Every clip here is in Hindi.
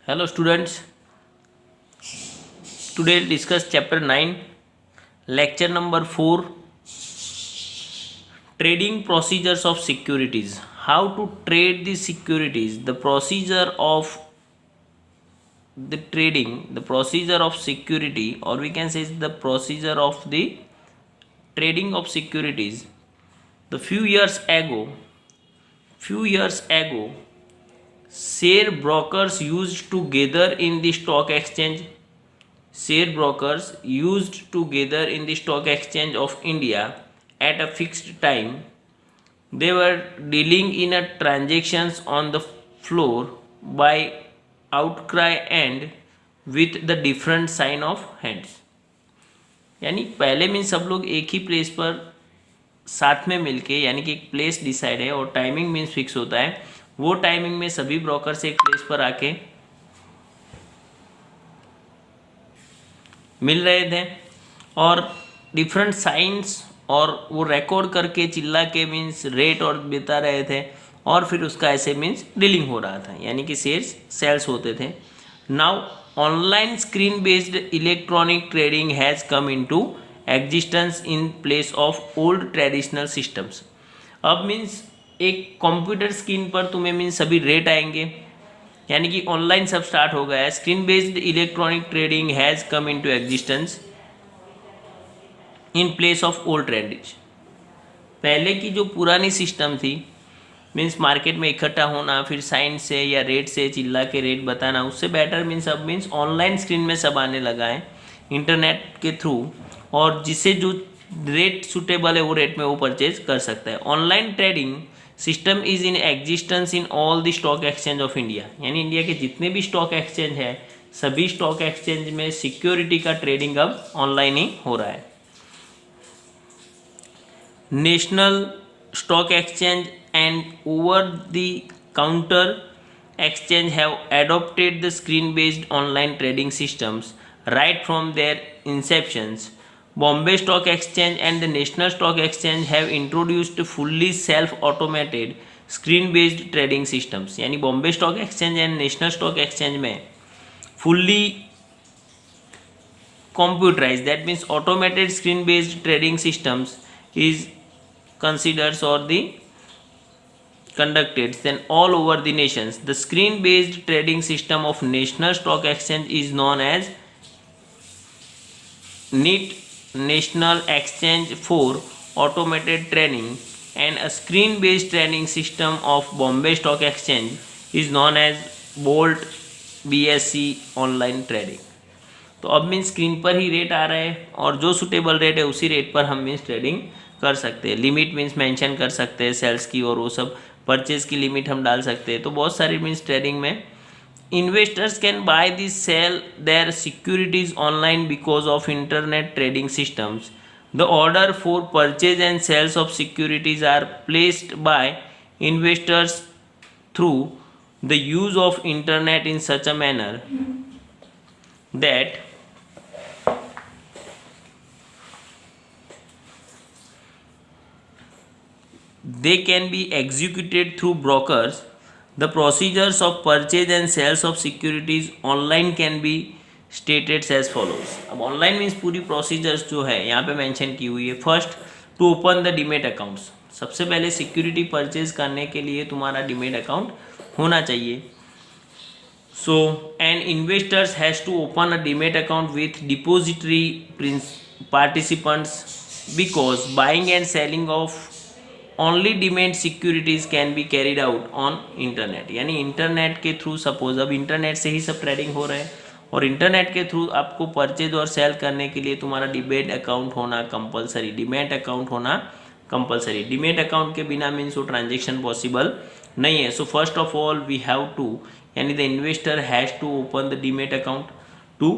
Hello students, today we'll discuss chapter 9, lecture number 4, trading procedures of securities. How to trade the securities, the procedure of the trading, the procedure of security, or we can say the procedure of the trading of securities. The few years ago, share brokers used to gather in the stock exchange. Share brokers used to gather in the stock exchange of India at a fixed time. They were dealing in a transactions on the floor by outcry and with the different sign of hands. यानी पहले में सब लोग एक ही प्लेस पर साथ में मिलके, यानी कि एक प्लेस डिसाइड है और टाइमिंग मीन्स फिक्स होता है, वो टाइमिंग में सभी ब्रोकर्स एक प्लेस पर आके मिल रहे थे और डिफरेंट साइंस और वो रिकॉर्ड करके चिल्ला के मीन्स रेट और बता रहे थे और फिर उसका ऐसे मीन्स डीलिंग हो रहा था, यानी कि शेयर्स सेल्स होते थे. Now online screen based electronic trading has come into existence in place of old traditional systems. अब मीन्स एक कंप्यूटर स्क्रीन पर तुम्हें मीन्स सभी रेट आएंगे, यानी कि ऑनलाइन सब स्टार्ट हो गया है. Screen based electronic trading has come into existence in place of old tradition. पहले की जो पुरानी सिस्टम थी मीन्स मार्केट में इकट्ठा होना, फिर साइन से या रेट से चिल्ला के रेट बताना, उससे बेटर मीन्स अब मीन्स ऑनलाइन स्क्रीन में सब आने लगा है इंटरनेट के थ्रू, और जिससे जो रेट सूटेबल है वो रेट में वो परचेज कर सकता है. Online trading system is in existence in all the stock exchange of India. यानी इंडिया के जितने भी स्टॉक एक्सचेंज है सभी स्टॉक एक्सचेंज में सिक्योरिटी का ट्रेडिंग अब ऑनलाइन ही हो रहा है. National stock exchange and over the counter exchange have adopted the screen based online trading systems right from their inceptions. Bombay Stock Exchange and the National Stock Exchange have introduced fully self automated screen based trading systems. यानी Bombay stock exchange and national stock exchange में fully computerized, that means automated screen based trading systems is considered or the conducted then all over the nations. The screen based trading system of National Stock Exchange is known as NIT, National Exchange for Automated Trading, and a screen based trading system of Bombay Stock Exchange is known as Bolt BSE Online Trading. तो अब मीन्स स्क्रीन पर ही रेट आ रहा है और जो सुटेबल रेट है उसी रेट पर हम मीन्स ट्रेडिंग कर सकते हैं. लिमिट मीन्स मेंशन कर सकते हैं सेल्स की, और वो सब परचेज की लिमिट हम डाल सकते हैं. तो बहुत सारी मीन्स ट्रेडिंग में investors can buy the sell their securities online because of internet trading systems. The order for purchase and sales of securities are placed by investors through the use of internet in such a manner that they can be executed through brokers. The procedures of purchase and sales of securities online can be stated as follows. अब ऑनलाइन मीन्स पूरी प्रोसीजर्स जो है यहाँ पे मेंशन की हुई है. First, to open the demat accounts. सबसे पहले सिक्योरिटी परचेज करने के लिए तुम्हारा डीमेट अकाउंट होना चाहिए. So an investors has to open a demat account with depository participants because buying and selling of only demat securities can be carried out on internet. यानी इंटरनेट के थ्रू, सपोज अब इंटरनेट से ही सब ट्रेडिंग हो रहा है और इंटरनेट के थ्रू आपको परचेज और सेल करने के लिए तुम्हारा डीमेट अकाउंट होना कंपलसरी. डीमेट अकाउंट होना कंपलसरी. डीमेट अकाउंट के बिना मीन्स वो ट्रांजेक्शन पॉसिबल नहीं है. So first of all we have to, यानी the investor has to open the demat account to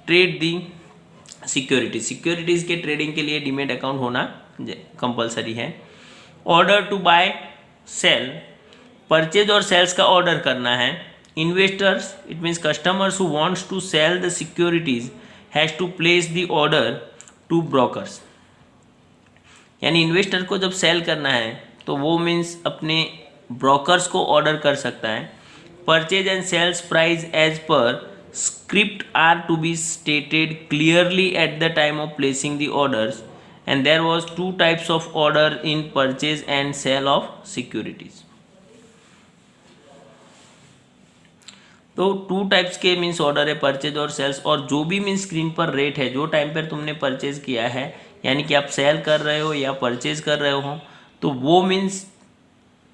trade the securities. Securities के ट्रेडिंग के लिए डीमेट अकाउंट होना कंपलसरी है. Order to buy sell, purchase और सेल्स का ऑर्डर करना है. Investors, it means customers who wants to cell the securities has to place the order to brokers. यानी इन्वेस्टर को जब सेल करना है तो वो मीन्स अपने ब्रोकर्स को ऑर्डर कर सकता है purchase and sales price as per script are to be stated clearly at the time of placing the orders, and there was two types of order in purchase and sale of securities. तो टू टाइप्स के मीन्स ऑर्डर है, परचेज और सेल्स, और जो भी मीन्स स्क्रीन पर रेट है जो टाइम पर तुमने परचेज किया है, यानी कि आप सेल कर रहे हो या परचेज कर रहे हो, तो वो मीन्स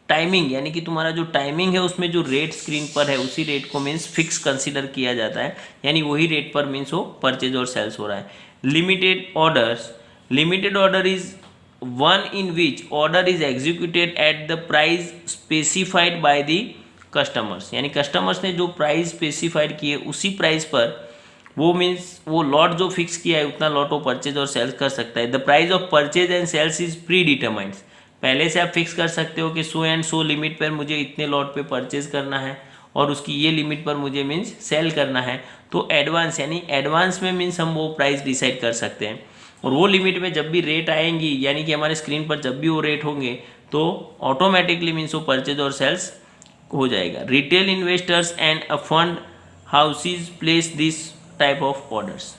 टाइमिंग, यानी कि तुम्हारा जो टाइमिंग है उसमें जो रेट स्क्रीन पर है उसी रेट को मीन्स फिक्स कंसीडर किया जाता है, यानी वही रेट पर मीन्स वो परचेज और सेल्स हो रहा है. Limited orders, limited order is one in which order is executed at the price specified by the customers, यानी कस्टमर्स ने जो प्राइस स्पेसिफाइड किए उसी प्राइस पर वो मीन्स वो लॉट जो फिक्स किया है उतना लॉट वो परचेज और सेल्स कर सकता है. The price of purchase and sales is predetermined, पहले से आप फिक्स कर सकते हो कि सो एंड सो लिमिट पर मुझे इतने लॉट पे परचेज करना है और उसकी ये लिमिट पर मुझे मीन्स सेल करना है. तो एडवांस, यानी एडवांस में मीन्स हम वो प्राइस डिसाइड कर सकते हैं, और वो लिमिट में जब भी रेट आएंगी, यानी कि हमारे स्क्रीन पर जब भी वो रेट होंगे तो ऑटोमेटिकली मीन्स वो परचेज और सेल्स हो जाएगा. Retail investors and a fund houses place this type of orders.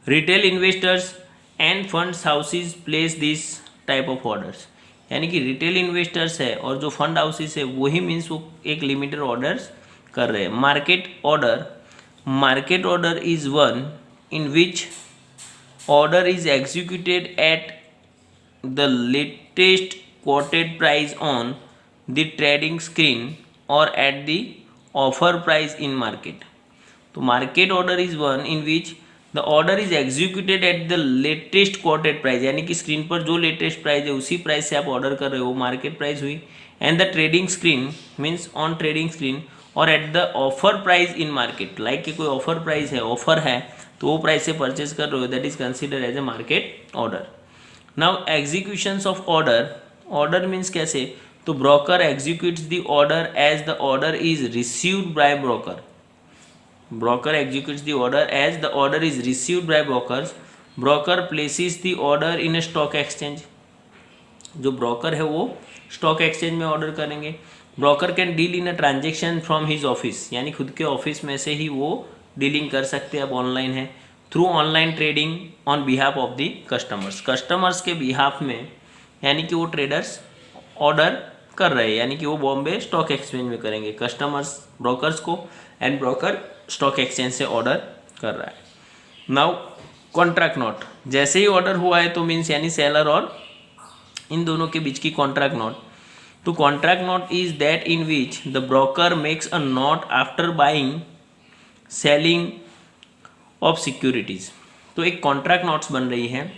Retail investors end funds houses place this type of orders, यानी कि रिटेल इन्वेस्टर्स है और जो फंड हाउसेज है वही मीन्स वो एक लिमिटेड ऑर्डर्स कर रहे हैं. Market order, market order is one in which order is executed at the latest quoted price on the trading screen or at the offer price in market. तो market order is one in which the order is executed at the latest quoted price, यानी कि स्क्रीन पर जो लेटेस्ट प्राइस है उसी प्राइस से आप ऑर्डर कर रहे हो, मार्केट प्राइस हुई. And the trading screen means on trading screen और at the offer price in market, like कि कोई ऑफर प्राइस है, ऑफर है तो वो प्राइस से परचेज कर रहे हो, that is consider as a market order. Now executions of order, order means कैसे, तो broker executes the order as the order is received by broker. Broker executes the order as the order is received by brokers. Broker places the order in a stock exchange, जो ब्रोकर है वो स्टॉक एक्सचेंज में ऑर्डर करेंगे. Broker can deal in a transaction from his office, यानी खुद के ऑफिस में से ही वो डीलिंग कर सकते हैं, अब ऑनलाइन है. Through online trading on behalf of the customers, customers के बिहाफ में, यानी कि वो ट्रेडर्स ऑर्डर कर रहे हैं, यानी कि वो बॉम्बे स्टॉक एक्सचेंज में करेंगे कस्टमर्स ब्रोकर्स को, एंड ब्रोकर स्टॉक एक्सचेंज से ऑर्डर कर रहा है. नाउ कॉन्ट्रैक्ट नोट, जैसे ही ऑर्डर हुआ है तो मीन्स यानी सेलर और इन दोनों के बीच की कॉन्ट्रैक्ट नोट. तो contract note is that in which the broker makes a note after buying selling of securities. तो एक कॉन्ट्रैक्ट नोट्स बन रही है,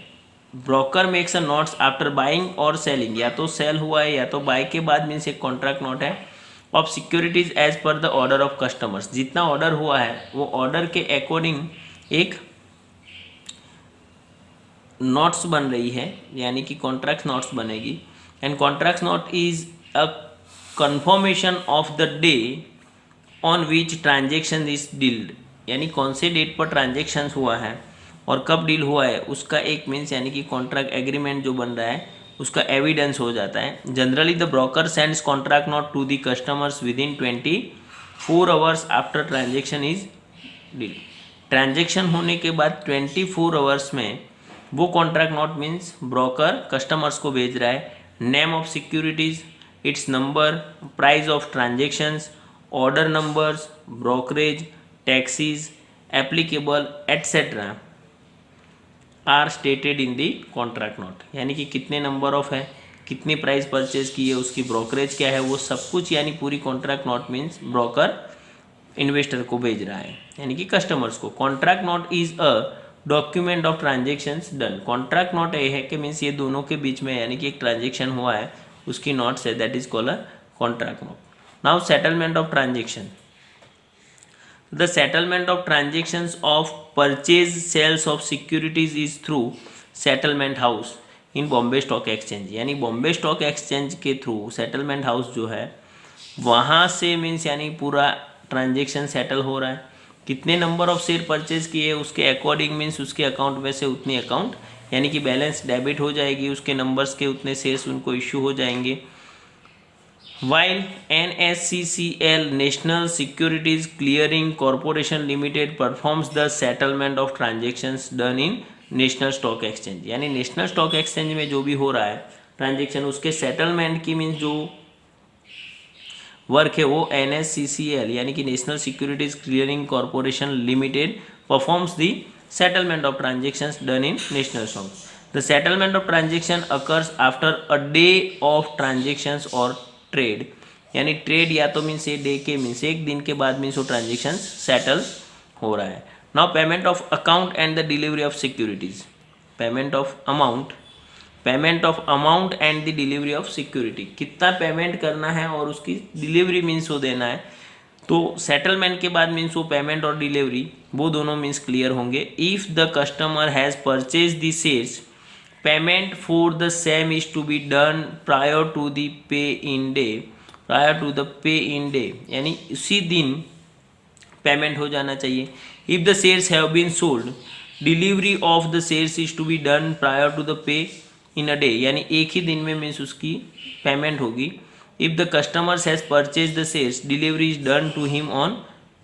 broker makes a notes after buying और सेलिंग, या तो सेल हुआ है या तो बाय के बाद मीन्स एक कॉन्ट्रैक्ट नोट है, of securities as per the order of customers. जितना ऑर्डर हुआ है वो ऑर्डर के अकॉर्डिंग एक नोट्स बन रही है, यानी कि कॉन्ट्रैक्ट नोट्स बनेगी. And contract note is a confirmation of the day on which transaction is dealt, यानी कौन से डेट पर ट्रांजेक्शन हुआ है और कब डील हुआ है उसका एक मीन्स, यानी कि कॉन्ट्रैक्ट एग्रीमेंट जो बन रहा है उसका एविडेंस हो जाता है. Generally the broker sends contract note to the customers within 24 hours after transaction is deal. Transaction होने के बाद 24 आवर्स में वो contract note means broker customers को भेज रहा है. Name of securities, its number, price of transactions, order numbers, brokerage, taxes applicable etcetera are stated in the contract note, यानी कि कितने नंबर ऑफ है, कितनी प्राइस परचेज की है, उसकी ब्रोकरेज क्या है, वो सब कुछ, यानी पूरी contract note means broker investor को भेज रहा है, यानी कि कस्टमर्स को. Contract note is a document of transactions done. Contract note ये है कि मीन्स ये दोनों के बीच में, यानी कि एक ट्रांजेक्शन हुआ है उसकी नोट्स है, that is called a contract note. Now settlement of transaction, the settlement of transactions of purchase sales of securities is through settlement house in Bombay Stock Exchange, यानी बॉम्बे स्टॉक एक्सचेंज के थ्रू सेटलमेंट हाउस जो है वहाँ से मीन्स यानी पूरा ट्रांजेक्शन सेटल हो रहा है. कितने नंबर ऑफ शेयर परचेज किए उसके अकॉर्डिंग मीन्स उसके अकाउंट में से उतनी अकाउंट यानी कि बैलेंस डेबिट हो जाएगी, उसके नंबर्स के उतने शेयर्स उनको इश्यू हो जाएंगे। While NSCCL national securities clearing corporation limited performs the settlement of transactions done in national stock exchange, यानी नेशनल स्टॉक एक्सचेंज में जो भी हो रहा है ट्रांजेक्शन, उसके सेटलमेंट की मीन्स जो वर्क है वो NSCCL यानी कि national securities clearing corporation limited performs the settlement of transactions done in national stock. The settlement of transaction occurs after a day of transactions और ट्रेड, यानी ट्रेड या तो मीन्स ए डे के मीन्स एक दिन के बाद मीन्स वो ट्रांजेक्शन सेटल हो रहा है। Now payment of account and the delivery of securities, payment of amount and the delivery of security, कितना पेमेंट करना है और उसकी डिलीवरी मीन्स वो देना है। तो सेटलमेंट के बाद मीन्स वो पेमेंट और डिलीवरी वो दोनों मीन्स क्लियर होंगे। If the customer has purchase the shares, payment for the same is to be done prior to the pay in day, यानी उसी दिन पेमेंट हो जाना चाहिए। If the shares have been sold, delivery of the shares is to be done prior to the pay in a day, यानी एक ही दिन में मीन्स उसकी पेमेंट होगी। If the customers has purchase the shares, delivery is done to him on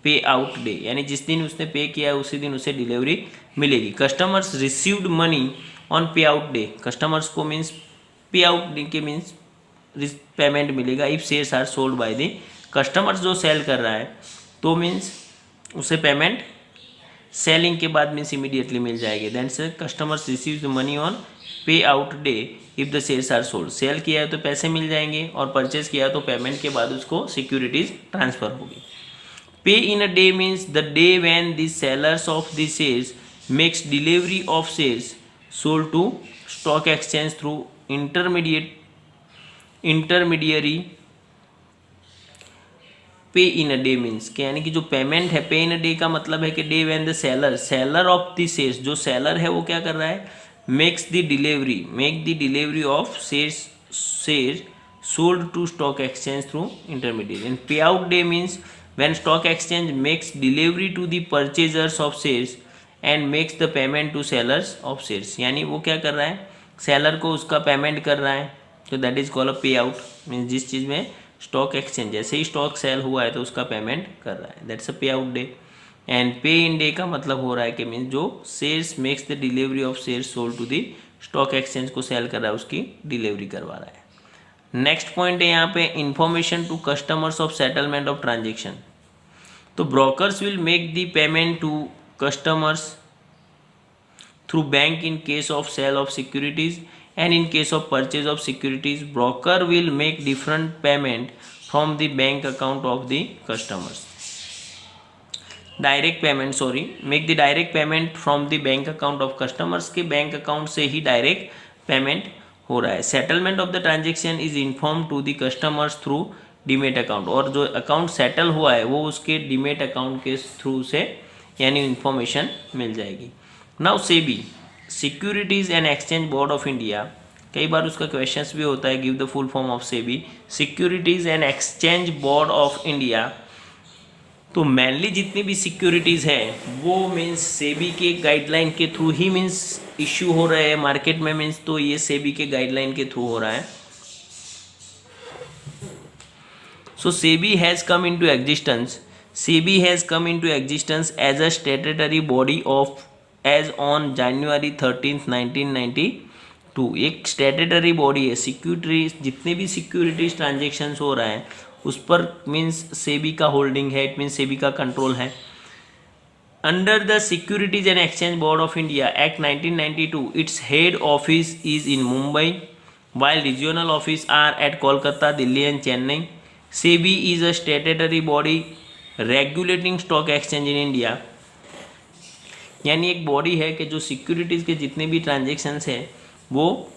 pay out day, यानी जिस दिन उसने पे किया है उसी दिन उसे डिलीवरी मिलेगी। Customers received money on pay out day, customers को मीन्स पे आउट डे के मीन्स पेमेंट मिलेगा। If shares are sold by the customers, जो सेल कर रहा है तो मीन्स उसे पेमेंट सेलिंग के बाद मीन्स इमीडिएटली मिल जाएगी। देन से customers receive the money on pay out day if the shares are sold, sell किया है तो पैसे मिल जाएंगे और परचेज किया है तो पेमेंट के बाद उसको सिक्योरिटीज ट्रांसफर होगी। Pay in a day means the day when the sellers of the shares makes delivery of shares sold to stock exchange through intermediary. Pay in a day means कि यानी कि जो पेमेंट है पे इन अ डे का मतलब है कि day when the seller of the shares, जो सेलर है वो क्या कर रहा है, make the delivery of shares sold to stock exchange through intermediate. In pay out day means when stock exchange makes delivery to the purchasers of shares and makes the payment to sellers of shares, यानी वो क्या कर रहा है, सेलर को उसका पेमेंट कर रहा है, तो दैट इज कॉल्ड अ पे आउट। मीन्स जिस चीज़ में स्टॉक एक्सचेंज जैसे ही स्टॉक सेल हुआ है तो उसका पेमेंट कर रहा है, दैट्स अ पे आउट डे। एंड पे इन डे का मतलब हो रहा है कि मीन्स जो shares makes the delivery of shares sold to the stock exchange को सेल कर रहा है उसकी डिलीवरी करवा रहा है। नेक्स्ट पॉइंट है यहाँ पे information to customers of settlement of transaction. तो brokers will make the payment to customers through bank in case of sell of securities, and in case of purchase of securities broker will make different payment from the bank account of the customers, make the direct payment from the bank account of customers के बैंक अकाउंट से ही डायरेक्ट पेमेंट हो रहा है। Settlement of the transaction is inform to the customers through demat account, और जो अकाउंट सेटल हुआ है वो उसके डीमेट अकाउंट के थ्रू से यानी इन्फॉर्मेशन मिल जाएगी। Now SEBI securities and exchange board of India, कई बार उसका क्वेश्चंस भी होता है, give the full form of SEBI. Securities and exchange board of India, तो मेनली जितनी भी सिक्योरिटीज़ है वो मीन्स सेबी के गाइडलाइन के थ्रू ही मीन्स इश्यू हो रहे हैं मार्केट में, मीन्स तो ये सेबी के गाइडलाइन के थ्रू हो रहा है। So SEBI has come into existence as a statutory body of as on January 13, 1992। एक स्टैट्यूटरी बॉडी है, सिक्योरिटीज जितने भी सिक्योरिटीज ट्रांजेक्शन्स हो रहा है उस पर मीन्स सेबी का होल्डिंग है, इट मीन्स सेबी का कंट्रोल है। Under the securities and exchange board of India act 1992 its head office is in Mumbai while regional office are at Kolkata, Delhi and Chennai. SEBI is a statutory body regulating stock exchange in India। यानी एक बॉडी है कि जो सिक्योरिटीज़ के जितने भी ट्रांजेक्शन्स हैं वो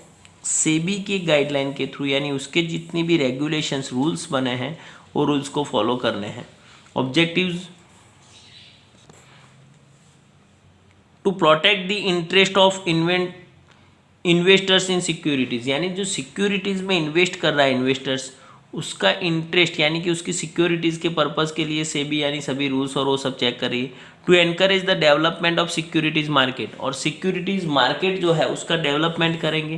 सेबी के गाइडलाइन के थ्रू यानी उसके जितनी भी रेगुलेशंस रूल्स बने हैं वो रूल्स को फॉलो करने हैं। Objectives to protect the interest of investors in securities, यानी जो सिक्योरिटीज़ में इन्वेस्ट कर रहा है इन्वेस्टर्स उसका इंटरेस्ट यानी कि उसकी सिक्योरिटीज़ के पर्पज़ के लिए सेबी यानी सभी रूल्स और वो सब चेक कर रही है। To encourage the development of securities market, और सिक्योरिटीज मार्केट जो है उसका डेवलपमेंट करेंगे।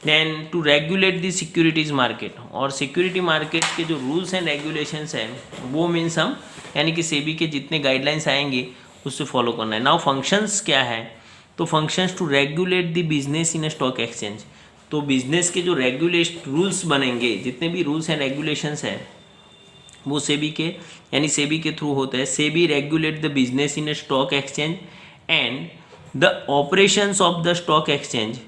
Then to regulate the securities market, और सिक्योरिटी मार्केट के जो रूल्स एंड रेगुलेशंस हैं वो मीन्स हम यानी कि सेबी के जितने गाइडलाइंस आएंगे उससे फॉलो करना है। नाउ फंक्शंस क्या है, तो functions to regulate the business in a stock exchange, तो बिजनेस के जो रेगुलेट रूल्स बनेंगे, जितने भी रूल्स एंड रेगुलेशंस हैं वो सेबी के यानी सेबी के थ्रू होता है। SEBI regulate the business in a stock exchange and the operations of the stock exchange.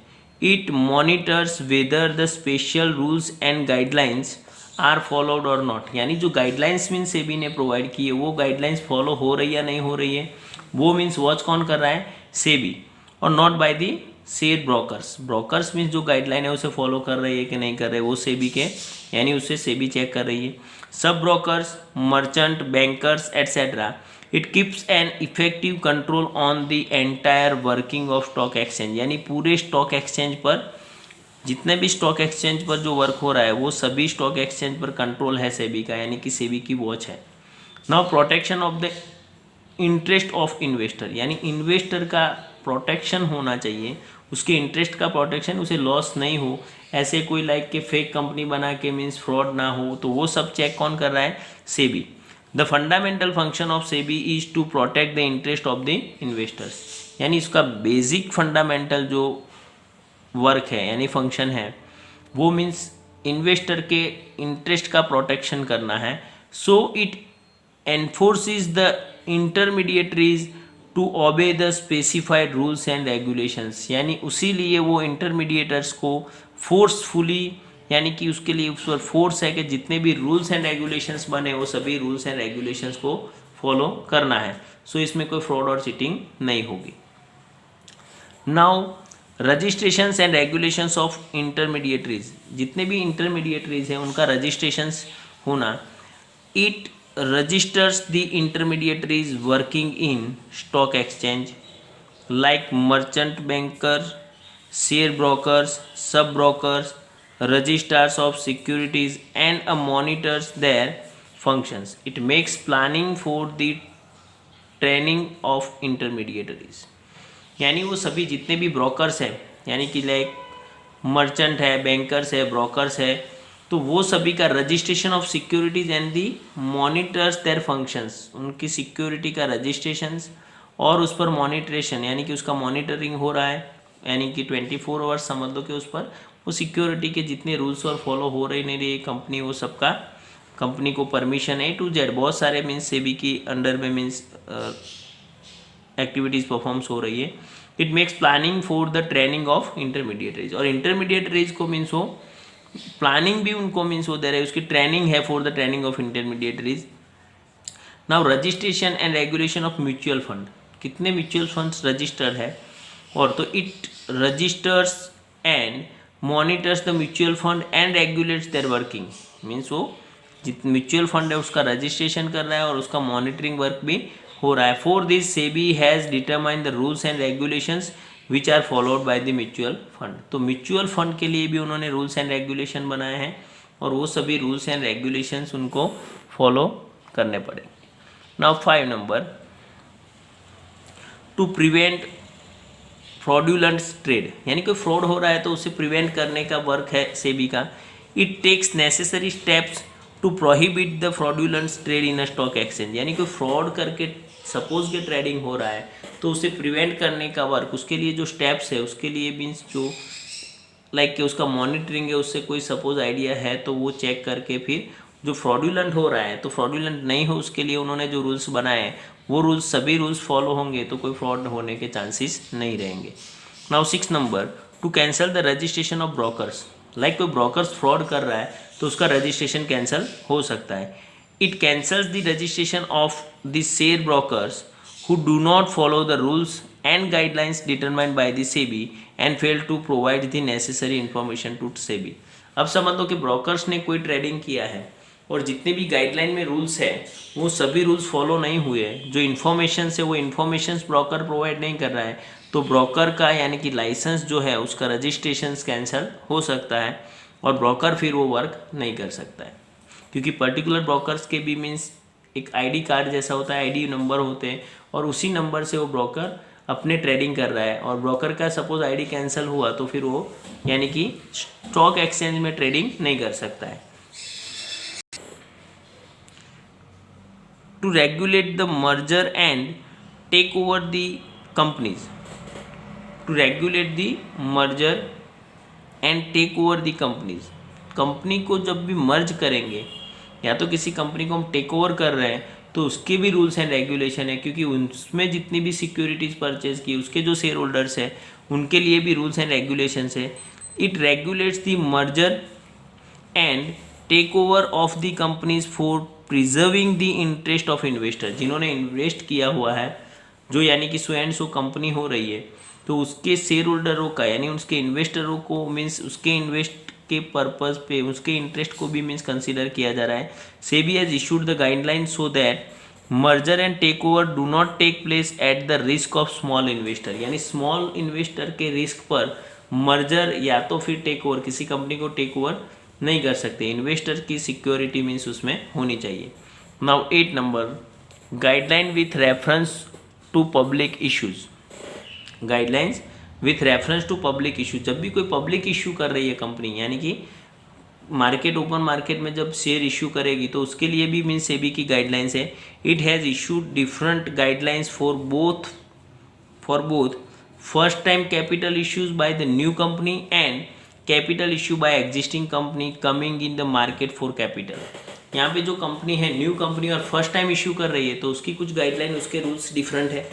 It monitors whether the special rules and guidelines are followed और नॉट, यानी जो गाइडलाइंस मीन्स सेबी ने प्रोवाइड की है वो गाइडलाइंस फॉलो हो रही है या नहीं हो रही है, वो मीन्स वॉच कौन कर रहा है, सेबी, और not by the share brokers. Brokers means जो गाइडलाइन है उसे फॉलो कर रही है कि नहीं कर रहे, वो सेबी के यानी उससे सेबी चेक कर रही है। Sub brokers, merchant, bankers etcetera, it keeps an effective control on the entire working of stock exchange, यानी पूरे स्टॉक एक्सचेंज पर, जितने भी स्टॉक एक्सचेंज पर जो वर्क हो रहा है वो सभी स्टॉक एक्सचेंज पर कंट्रोल है सेबी का, यानी कि सेबी की वॉच है। Now protection of the interest of investor, यानी इन्वेस्टर का प्रोटेक्शन होना चाहिए, उसके इंटरेस्ट का प्रोटेक्शन, उसे लॉस नहीं हो, ऐसे कोई लाइक के फेक कंपनी बना के मीन्स फ्रॉड ना हो, तो वो सब चेक कौन कर रहा है, SEBI. The fundamental function of SEBI is to protect the interest of the investors, यानी इसका बेसिक फंडामेंटल जो वर्क है यानी फंक्शन है वो मीन्स इन्वेस्टर के इंटरेस्ट का प्रोटेक्शन करना है। So it enforces the intermediaries to obey the specified rules and regulations, यानी उसी लिए वो इंटरमीडिएटर्स को फोर्सफुली, यानी कि उसके लिए उस पर फोर्स है कि जितने भी रूल्स एंड रेगुलेशंस बने वो सभी रूल्स एंड रेगुलेशंस को फॉलो करना है। सो इसमें कोई फ्रॉड और चीटिंग नहीं होगी। Now registrations and regulations of intermediaries, जितने भी इंटरमीडिएटरीज हैं उनका रजिस्ट्रेशंस होना। It registers the intermediaries working in stock exchange like merchant banker, share brokers, sub brokers, registrars of securities and monitors their functions. It makes planning for the training of intermediaries, यानी वो सभी जितने भी ब्रोकर्स हैं यानी कि लाइक मर्चेंट है, बैंकर्स है, ब्रोकर्स है, तो वो सभी का registration of securities and the monitors their functions, उनकी सिक्योरिटी का रजिस्ट्रेशंस और उस पर मॉनिटरेशन यानी कि उसका मॉनिटरिंग हो रहा है, यानी कि 24 आवर्स समझ लो कि उस पर वो सिक्योरिटी के जितने रूल्स और फॉलो हो रही नहीं रही कंपनी, वो सबका कंपनी को परमिशन A to Z बहुत सारे मीन्स सेबी की अंडर में मीन्स एक्टिविटीज़ परफॉर्म्स हो रही है। It makes planning for the training of intermediaries, और इंटरमीडिएटरीज को मीन्स हो प्लानिंग भी उनको मीन्स वो दे रहे हैं, उसकी ट्रेनिंग है for the training of intermediaries. Now registration and regulation of mutual fund, कितने म्यूचुअल फंड्स रजिस्टर्ड है, और तो it registers and monitors the mutual fund and regulates their working, means वो जितने म्यूचुअल फंड है उसका रजिस्ट्रेशन कर रहा है और उसका मॉनिटरिंग वर्क भी हो रहा है। For this SEBI has determined the rules and regulations which are followed by the mutual fund, तो म्यूचुअल फंड के लिए भी उन्होंने रूल्स एंड रेगुलेशन बनाए हैं और वो सभी रूल्स एंड रेगुलेशंस उनको फॉलो करने पड़ेंगे। Now 5 number, to prevent fraudulent trade, यानी कोई फ्रॉड हो रहा है तो उसे प्रिवेंट करने का वर्क है सेबी का। It takes necessary steps to prohibit the fraudulent trade in a stock exchange, यानी कोई फ्रॉड करके सपोज के ट्रेडिंग हो रहा है तो उसे प्रिवेंट करने का वर्क, उसके लिए जो स्टेप्स है उसके लिए मीन्स जो लाइक कि उसका मॉनिटरिंग है, उससे कोई सपोज आइडिया है तो वो चेक करके फिर जो फ्रॉडुलेंट हो रहा है तो फ्रॉडुलेंट नहीं हो उसके लिए उन्होंने जो रूल्स बनाए हैं वो रूल्स सभी रूल्स फॉलो होंगे तो कोई फ्रॉड होने के चांसेस नहीं रहेंगे। Now 6 number, to cancel the registration of brokers, like कोई ब्रोकर्स फ्रॉड कर रहा है तो उसका रजिस्ट्रेशन कैंसिल हो सकता है। It cancels the registration of the share brokers who do not follow the rules and guidelines determined by the SEBI and fail to provide the necessary information to SEBI। अब समझ लो कि ब्रोकर्स ने कोई ट्रेडिंग किया है और जितने भी गाइडलाइन में रूल्स है वो सभी रूल्स फॉलो नहीं हुए, जो इन्फॉर्मेशन है वो इन्फॉर्मेशन ब्रोकर प्रोवाइड नहीं कर रहा है, तो ब्रोकर का यानी कि लाइसेंस जो है उसका रजिस्ट्रेशन कैंसिल हो सकता है और ब्रोकर फिर वो वर्क नहीं कर सकता है, क्योंकि पर्टिकुलर ब्रोकर्स के भी मीन्स एक आईडी कार्ड जैसा होता है, आईडी नंबर होते हैं, और उसी नंबर से वो ब्रोकर अपने ट्रेडिंग कर रहा है, और ब्रोकर का सपोज आईडी कैंसिल हुआ तो फिर वो यानी कि स्टॉक एक्सचेंज में ट्रेडिंग नहीं कर सकता है। To regulate the merger and take over the companies, to regulate the merger and take over the companies, company को जब भी मर्ज करेंगे या तो किसी कंपनी को हम टेक ओवर कर रहे हैं तो उसके भी रूल्स एंड रेगुलेशन है, क्योंकि उसमें जितनी भी सिक्योरिटीज़ परचेज की उसके जो शेयर होल्डर्स है उनके लिए भी रूल्स एंड रेगुलेशंस है। It regulates the merger and take over of the companies for preserving the interest of investor, जिन्होंने इन्वेस्ट किया हुआ है, जो यानी कि सो एंड सो कंपनी हो रही है, तो उसके शेयर होल्डरों का यानी उसके इन्वेस्टरों को मीन्स उसके इन्वेस्ट के पर्पस पे उसके इंटरेस्ट को भी मीन्स कंसीडर किया जा रहा है। SEBI has issued the guideline so that merger and take over do not take place at the risk of small investor, यानी स्मॉल इन्वेस्टर के रिस्क पर मर्जर या तो फिर टेक ओवर किसी कंपनी को टेक ओवर नहीं कर सकते, इन्वेस्टर की सिक्योरिटी मीन्स उसमें होनी चाहिए। Now 8 number, guideline with reference to public issues, guidelines with reference to public issue, जब भी कोई पब्लिक इशू कर रही है कंपनी यानी कि मार्केट ओपन मार्केट में जब शेयर इशू करेगी तो उसके लिए भी मीन्स सेबी की गाइडलाइंस है। It has issued different guidelines for both first time capital issues by the new company and capital issue bye existing company coming in the market for capital. यहाँ पे जो कंपनी है न्यू कंपनी और फर्स्ट टाइम इशू कर रही है तो उसकी कुछ गाइडलाइन उसके रूल्स डिफरेंट है,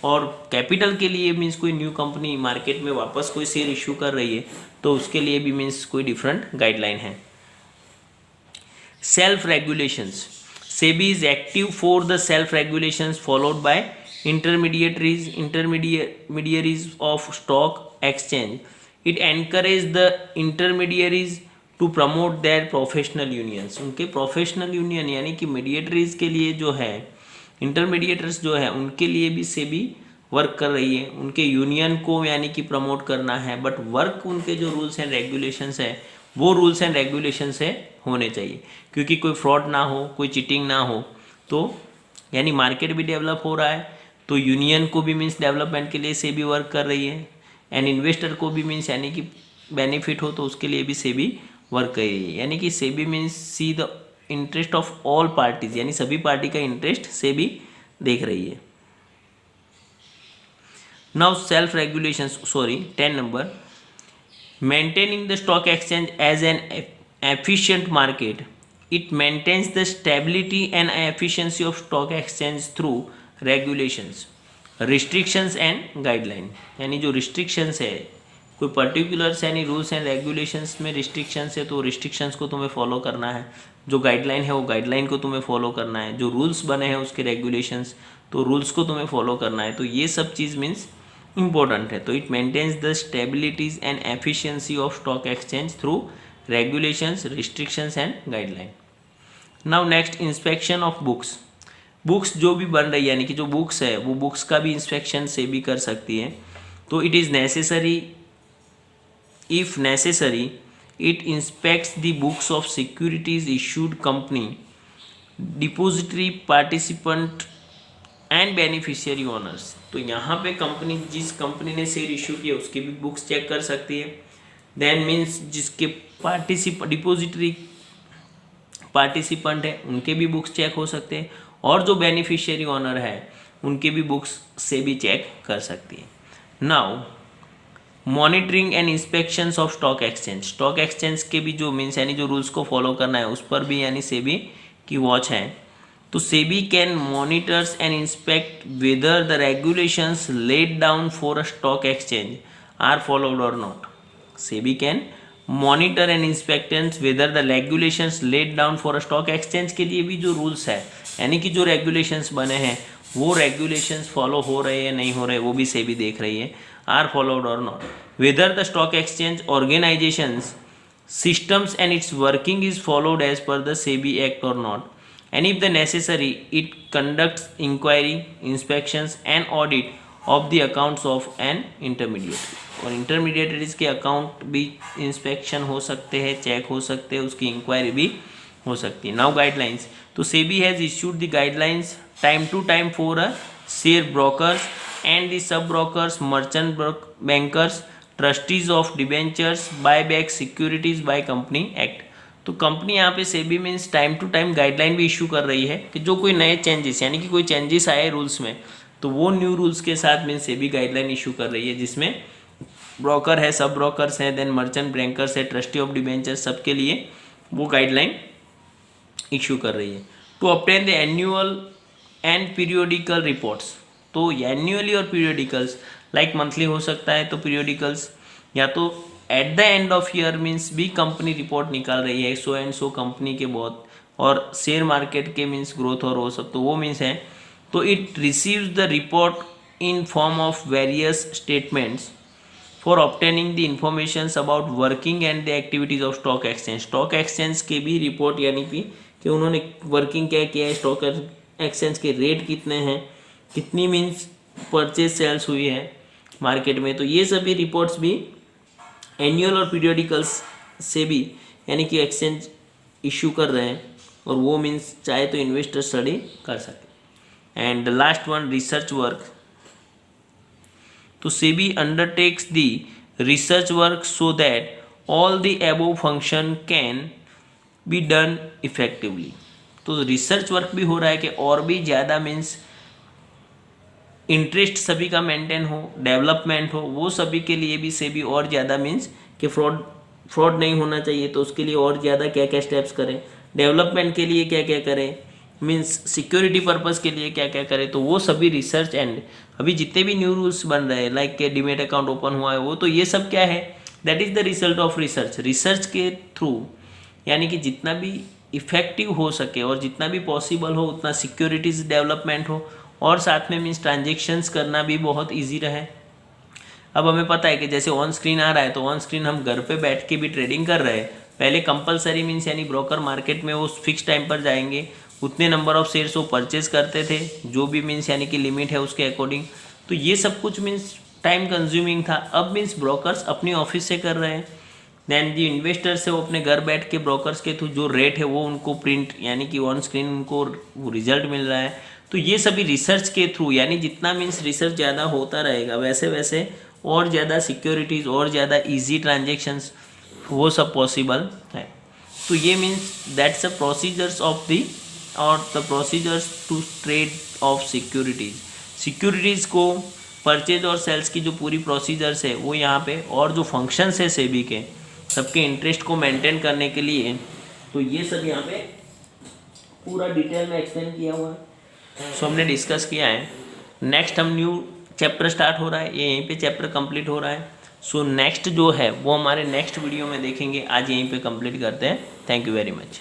और कैपिटल के लिए मीन्स कोई न्यू कंपनी मार्केट में वापस कोई शेयर इशू कर रही है तो उसके लिए भी मीन्स कोई डिफरेंट गाइडलाइन है। Self regulations, SEBI is active for the self regulations followed by intermediaries of stock exchange. It encourages the intermediaries to promote their professional unions. उनके प्रोफेशनल यूनियन यानी कि मीडिएटरीज के लिए जो है, इंटरमीडिएटर्स जो है उनके लिए भी सेबी वर्क कर रही है, उनके यूनियन को यानी कि प्रमोट करना है, बट वर्क उनके जो रूल्स एंड रेगुलेशंस है वो रूल्स एंड रेगुलेशन से होने चाहिए, क्योंकि कोई फ्रॉड ना हो, कोई चीटिंग ना हो, तो यानी मार्केट भी डेवलप हो रहा है तो यूनियन को भी मीन्स डेवलपमेंट के लिए सेबी वर्क कर रही है, एंड इन्वेस्टर को भी मीन्स यानी कि बेनिफिट हो तो उसके लिए भी सेबी वर्क कर रही है, यानी कि SEBI means see the interest of all parties, यानी सभी पार्टी का इंटरेस्ट सेबी देख रही है। Now self regulation 10 number, maintaining the stock exchange as an efficient market, it maintains the stability and efficiency of stock exchange through regulations, restrictions and guideline, यानी जो रिस्ट्रिक्शंस है कोई पर्टिकुलर्स यानी रूल्स एंड रेगुलेशंस में रिस्ट्रिक्शंस है तो रिस्ट्रिक्शंस को तुम्हें फॉलो करना है, जो गाइडलाइन है वो गाइडलाइन को तुम्हें फॉलो करना है, जो रूल्स बने हैं उसके रेगुलेशंस तो रूल्स को तुम्हें फॉलो करना है, तो ये सब चीज़ मीन्स इंपॉर्टेंट है। तो it maintains the stabilities and efficiency of stock exchange through regulations, restrictions and guideline. Now next, inspection of books, books जो भी बन रही है यानी कि जो बुक्स है वो बुक्स का भी इंस्पेक्शन से भी कर सकती है। तो it is necessary, if necessary it inspects the books of securities issued company, depository participant and beneficiary owners. तो यहाँ पे कंपनी जिस कंपनी ने शेयर इशू किया उसकी भी बुक्स चेक कर सकती है। देन मीन्स जिसके डिपोजिटरी पार्टिसिपेंट है उनके भी बुक्स चेक हो सकते हैं, और जो बेनिफिशियरी ओनर है उनके भी बुक्स से भी चेक कर सकती है। Now monitoring and inspections of stock exchange, stock exchange के भी जो मीन्स यानी जो रूल्स को फॉलो करना है उस पर भी यानी सेबी की वॉच है। तो SEBI can monitors and inspect whether the regulations laid down for a stock exchange are followed और not. SEBI can monitor and inspects whether the regulations laid down for a stock exchange के लिए भी जो रूल्स है यानी कि जो रेगुलेशंस बने हैं वो रेगुलेशंस फॉलो हो रहे हैं नहीं हो रहे वो भी सेबी देख रही है, आर फॉलोड और not, whether the stock exchange organisations systems and its working is followed as per the SEBI Act or not, and if the necessary it conducts inquiry, inspections and audit of the accounts of an intermediary। और इंटरमीडिएटरीज के अकाउंट भी इंस्पेक्शन हो सकते हैं, चेक हो सकते हैं, उसकी इंक्वायरी भी हो सकती है। नाउ गाइडलाइंस, तो SEBI has issued the guidelines time to time for a share brokers and the sub brokers, merchant bankers, trustees of debentures, buy back securities by company act. तो कंपनी यहाँ पे SEBI means time to time guideline भी इशू कर रही है कि जो कोई नए चेंजेस यानी कि कोई चेंजेस आए रूल्स में, तो वो न्यू रूल्स के साथ मीन्स सेबी गाइडलाइन इशू कर रही है, जिसमें ब्रोकर है, सब ब्रोकर्स हैं, देन मर्चेंट बैंकर्स है, ट्रस्टी ऑफ डिबेंचर्स, सबके लिए वो गाइडलाइन इशू कर रही है। To obtain the annual and periodical reports, तो एनुअली और पीरियोडिकल्स लाइक मंथली हो सकता है, तो पीरियोडिकल्स या तो at the end of year means भी कंपनी रिपोर्ट निकाल रही है, सो एंड सो कंपनी के बहुत, और शेयर मार्केट के मीन्स ग्रोथ और वो सब, तो वो मीन्स है। तो it receives the report in form of various statements for obtaining the information about working and the activities of stock exchange. Stock exchange के भी रिपोर्ट यानी कि उन्होंने वर्किंग क्या किया है, स्टॉक एक्सचेंज के रेट कितने हैं, कितनी मीन्स परचेज सेल्स हुई है मार्केट में, तो ये सभी रिपोर्ट्स भी एनुअल और पीरियोडिकल्स से भी यानी कि एक्सचेंज इशू कर रहे हैं, और वो मीन्स चाहे तो इन्वेस्टर स्टडी कर सके। And the last one, research work, तो SEBI undertakes the research work so that all the above function can be done effectively. तो रिसर्च वर्क भी हो रहा है कि और भी ज़्यादा मीन्स इंटरेस्ट सभी का मेंटेन हो, डेवलपमेंट हो, वो सभी के लिए भी सेबी और ज़्यादा मीन्स कि फ्रॉड नहीं होना चाहिए, तो उसके लिए और ज़्यादा क्या क्या स्टेप्स करें, डेवलपमेंट के लिए क्या क्या करें, मीन्स सिक्योरिटी पर्पस के लिए क्या क्या करें, तो वो सभी रिसर्च एंड अभी जितने भी न्यू रूल्स बन रहे हैं लाइक के डीमेट अकाउंट ओपन हुआ है वो, तो ये सब क्या है, that is the result of research. Research के थ्रू यानी कि जितना भी इफेक्टिव हो सके और जितना भी पॉसिबल हो उतना सिक्योरिटीज डेवलपमेंट हो, और साथ में मीन्स ट्रांजेक्शन्स करना भी बहुत ईजी रहे। अब हमें पता है कि जैसे ऑन स्क्रीन आ रहा है, तो ऑन स्क्रीन हम घर पे बैठ के भी ट्रेडिंग कर रहे हैं। पहले कंपलसरी मीन्स यानी ब्रोकर मार्केट में वो फिक्स टाइम पर जाएंगे, उतने नंबर ऑफ शेयर्स वो परचेज करते थे, जो भी मीन्स यानी कि लिमिट है उसके अकॉर्डिंग, तो ये सब कुछ मीन्स टाइम कंज्यूमिंग था। अब मीन्स ब्रोकर्स अपनी ऑफिस से कर रहे हैं, दैन जो इन्वेस्टर्स है वो अपने घर बैठ के ब्रोकर्स के थ्रू जो रेट है वो उनको प्रिंट यानी कि ऑन स्क्रीन उनको वो रिजल्ट मिल रहा है। तो ये सभी रिसर्च के थ्रू यानी जितना मीन्स रिसर्च ज़्यादा होता रहेगा वैसे वैसे और ज़्यादा सिक्योरिटीज़ और ज़्यादा इजी ट्रांजेक्शन्स वो सब पॉसिबल है। तो ये means that's a procedures of the और the procedures to trade of securities को परचेज और सेल्स की जो पूरी प्रोसीजर्स है वो यहाँ पे, और जो फंक्शंस है सेबी के सबके इंटरेस्ट को मेंटेन करने के लिए, तो ये सब यहाँ पे पूरा डिटेल में एक्सप्लेन किया हुआ है। सो हमने डिस्कस किया है। नेक्स्ट हम न्यू चैप्टर स्टार्ट हो रहा है, ये यहीं पे चैप्टर कंप्लीट हो रहा है। सो नेक्स्ट जो है वो हमारे नेक्स्ट वीडियो में देखेंगे। आज यहीं पे कंप्लीट करते हैं। Thank you very much.